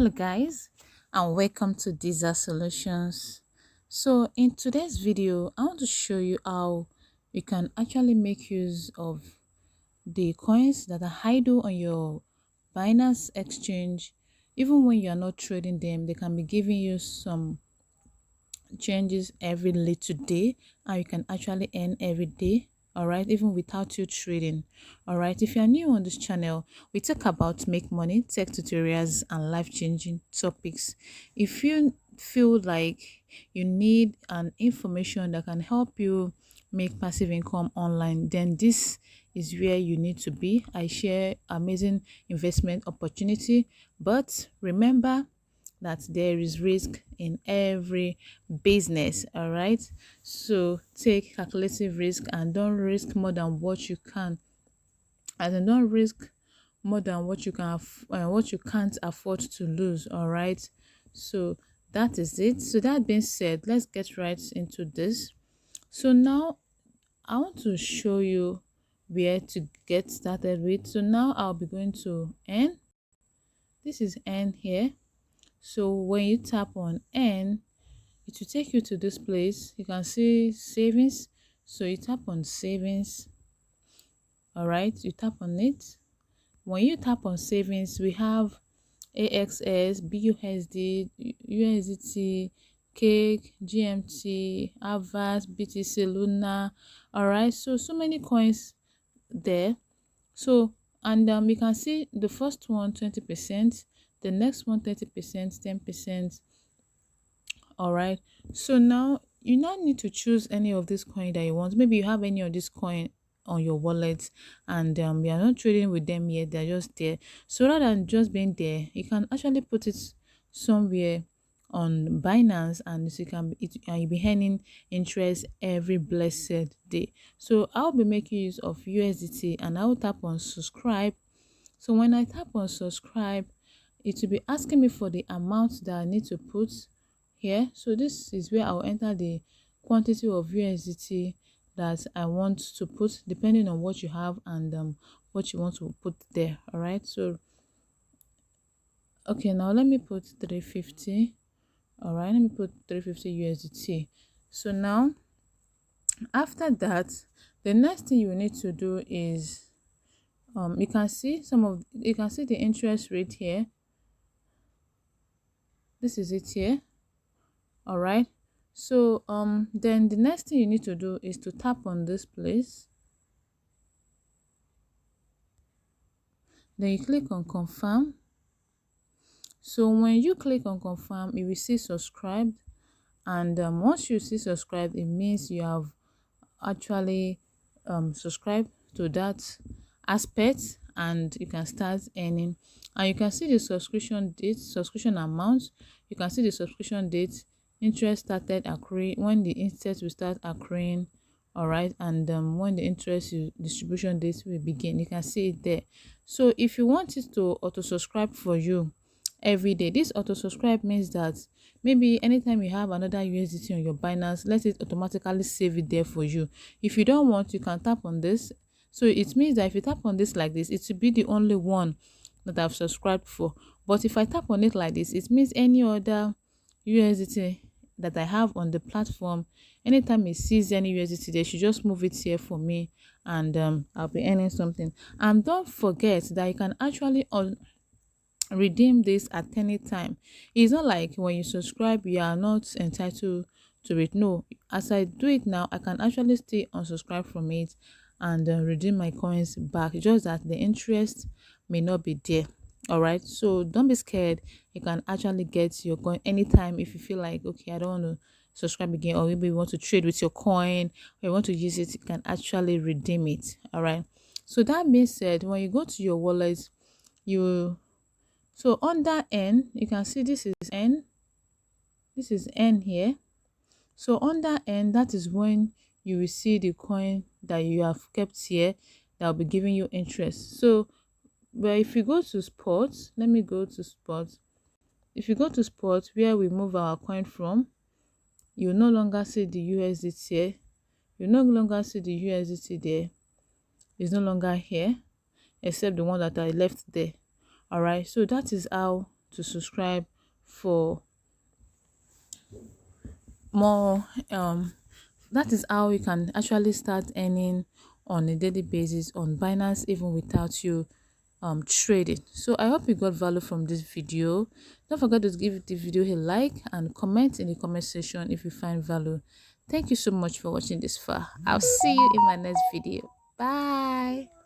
Hello guys, and welcome to Dizasolutions. So in today's video I want to show you how you can actually make use of the coins that are idle on your Binance exchange. Even when you are not trading them, they can be giving you some changes every little day, and you can actually earn every day. All right, even without you trading. All right, if you are new on this channel, we talk about make money, tech tutorials, and life-changing topics. If you feel like you need an information that can help you make passive income online, then this is where you need to be. I share amazing investment opportunity, but remember that there is risk in every business. All right, so take calculative risk and don't risk more than what you can, and don't risk more than what you can what you can't afford to lose. All right, so that is it. So that being said, let's get right into this. So now I want to show you where to get started with. So now I'll be going to N. This is N here. So when you tap on N, it will take you to this place. You can see savings. So you tap on savings. All right, you tap on it. When you tap on savings, we have AXS, BUSD, USDT, Cake, GMT, Avast, BTC, Luna. All right, so many coins there. So and you can see the first one 20%, the next one 30%, 10%. All right, so now you now need to choose any of this coin that you want. Maybe you have any of this coin on your wallet and you are not trading with them yet, they're just there. So rather than just being there, you can actually put it somewhere on Binance, and so you can you'll be earning interest every blessed day. So I'll be making use of USDT, and I'll tap on subscribe. So when I tap on subscribe, it will be asking me for the amount that I need to put here. So this is where I'll enter the quantity of USDT that I want to put, depending on what you have and what you want to put there. All right, so okay, now let me put 350. All right, let me put 350 USDT. So now after that, the next thing you need to do is you can see the interest rate here. This is it here. All right, so then the next thing you need to do is to tap on this place, then you click on confirm. So when you click on confirm, you will see subscribed, and once you see subscribed, it means you have actually subscribed to that aspect, and you can start earning. And you can see the subscription date, subscription amount. You can see the subscription date, interest started accruing, when the interest will start accruing. All right, and when the interest distribution date will begin. You can see it there. So if you want it to auto subscribe for you every day, this auto subscribe means that maybe anytime you have another USDT on your Binance, let it automatically save it there for you. If you don't want, you can tap on this. So it means that if you tap on this like this, it will be the only one that I've subscribed for. But if I tap on it like this, it means any other USDT that I have on the platform, anytime it sees any USDT, they should just move it here for me, and I'll be earning something. And don't forget that you can actually redeem this at any time. It's not like when you subscribe you are not entitled to it. No, as I do it now, I can actually stay unsubscribe from it and redeem my coins back, just that the interest may not be there. All right, so don't be scared. You can actually get your coin anytime. If you feel like, okay, I don't want to subscribe again, or maybe you want to trade with your coin, or you want to use it, you can actually redeem it. All right, so that being said, when you go to your wallet, you so under N, you can see this is N. This is N here. So under N, that is when you will see the coin that you have kept here that will be giving you interest. So, but if you go to sports, let me go to sports. If you go to sports, where we move our coin from, you no longer see the USDT here. You no longer see the USDT there. It's no longer here, except the one that I left there. All right, so that is how to subscribe for more. That is how you can actually start earning on a daily basis on Binance even without you trading. So I hope you got value from this video. Don't forget to give the video a like and comment in the comment section if you find value. Thank you so much for watching this far. I'll see you in my next video. Bye.